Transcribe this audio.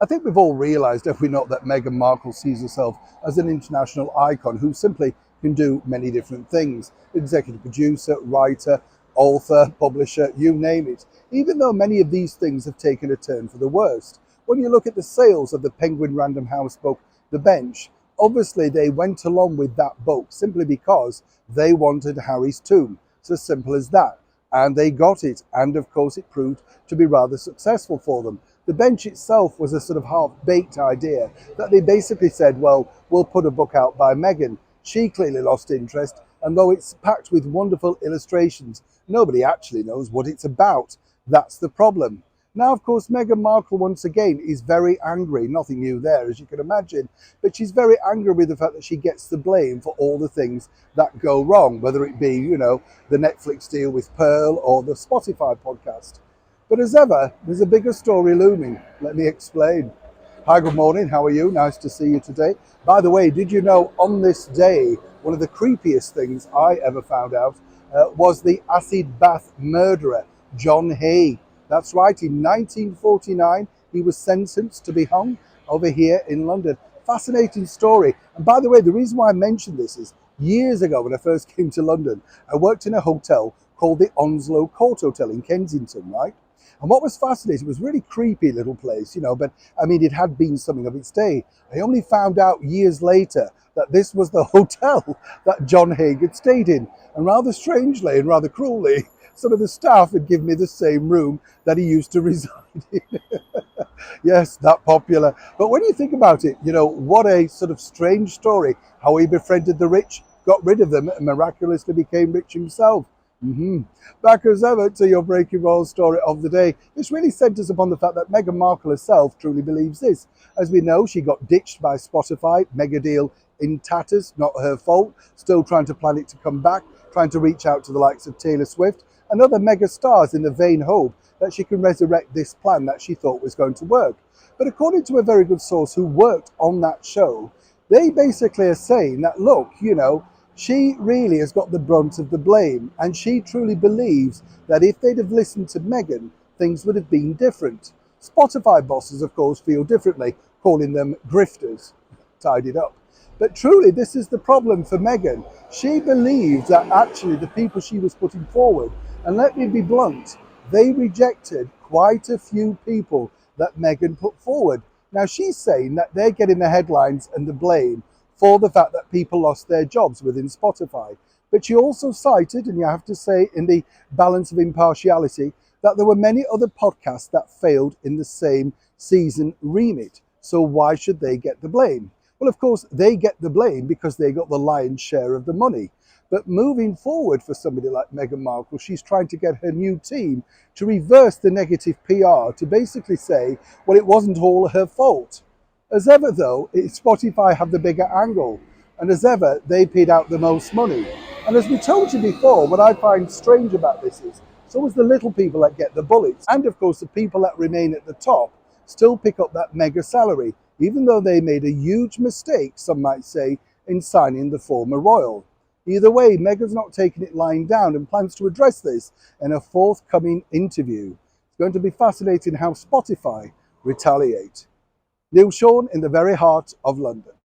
I think we've all realised, have we not, that Meghan Markle sees herself as an international icon who simply can do many different things. Executive producer, writer, author, publisher, you name it. Even though many of these things have taken a turn for the worst. When you look at the sales of the Penguin Random House book, The Bench, obviously they went along with that book simply because they wanted Harry's tomb. It's as simple as that. And they got it. And of course it proved to be rather successful for them. The Bench itself was a sort of half-baked idea that they basically said, well, we'll put a book out by Meghan. She clearly lost interest, and though it's packed with wonderful illustrations, nobody actually knows what it's about. That's the problem. Now, of course, Meghan Markle, once again, is very angry. Nothing new there, as you can imagine. But she's very angry with the fact that she gets the blame for all the things that go wrong, whether it be, the Netflix deal with Pearl or the Spotify podcast. But as ever, there's a bigger story looming. Let me explain. Hi, good morning. How are you? Nice to see you today. By the way, did you know on this day, one of the creepiest things I ever found out was the acid bath murderer, John Hay. That's right, in 1949, he was sentenced to be hung over here in London. Fascinating story. And by the way, the reason why I mentioned this is years ago when I first came to London, I worked in a hotel called the Onslow Court Hotel in Kensington, right? And what was fascinating, it was a really creepy little place, but I mean, it had been something of its day. I only found out years later that this was the hotel that John Hay had stayed in. And rather strangely and rather cruelly, some of the staff had given me the same room that he used to reside in. Yes, that popular. But when you think about it, what a sort of strange story, how he befriended the rich, got rid of them, and miraculously became rich himself. Back as ever to your breaking roll story of the day. This really centers upon the fact that Meghan Markle herself truly believes this. As we know, she got ditched by Spotify, mega deal in tatters, not her fault, still trying to plan it to come back, trying to reach out to the likes of Taylor Swift and other mega stars in the vain hope that she can resurrect this plan that she thought was going to work. But according to a very good source who worked on that show, they basically are saying that, look, she really has got the brunt of the blame, and she truly believes that if they'd have listened to Meghan, things would have been different. Spotify bosses, of course, feel differently, calling them grifters. Tied it up. But truly, this is the problem for Meghan. She believes that actually the people she was putting forward, and let me be blunt, they rejected quite a few people that Meghan put forward. Now, she's saying that they're getting the headlines and the blame for the fact that people lost their jobs within Spotify. But she also cited, and you have to say in the balance of impartiality, that there were many other podcasts that failed in the same season remit. So why should they get the blame? Well, of course, they get the blame because they got the lion's share of the money. But moving forward for somebody like Meghan Markle, she's trying to get her new team to reverse the negative PR, to basically say, well, it wasn't all her fault. As ever, though, Spotify have the bigger angle. And as ever, they paid out the most money. And as we told you before, what I find strange about this is, it's always the little people that get the bullets. And of course, the people that remain at the top still pick up that mega salary, even though they made a huge mistake, some might say, in signing the former royal. Either way, Meghan's not taking it lying down and plans to address this in a forthcoming interview. It's going to be fascinating how Spotify retaliate. Neil Sean in the very heart of London.